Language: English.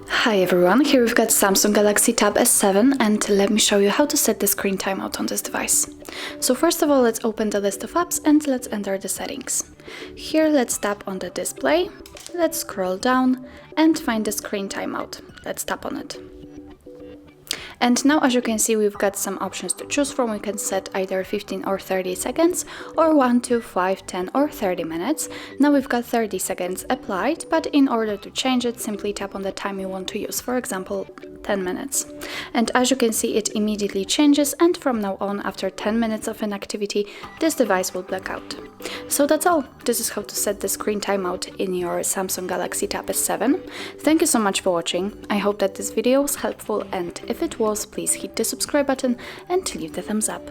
Hi everyone, here we've got Samsung Galaxy Tab S7 and let me show you how to set the screen timeout on this device. So first of all, let's open the list of apps and let's enter the settings. Here let's tap on the display, let's scroll down and find the screen timeout. Let's tap on it. And now, as you can see, we've got some options to choose from. We can set either 15 or 30 seconds or 1 to 5, 10 or 30 minutes. Now we've got 30 seconds applied, but in order to change it, simply tap on the time you want to use, for example, 10 minutes. And as you can see, it immediately changes, and from now on, after 10 minutes of inactivity, this device will black out. So that's all. This is how to set the screen timeout in your Samsung Galaxy Tab S7. Thank you so much for watching. I hope that this video was helpful, and if it was, please hit the subscribe button and leave the thumbs up.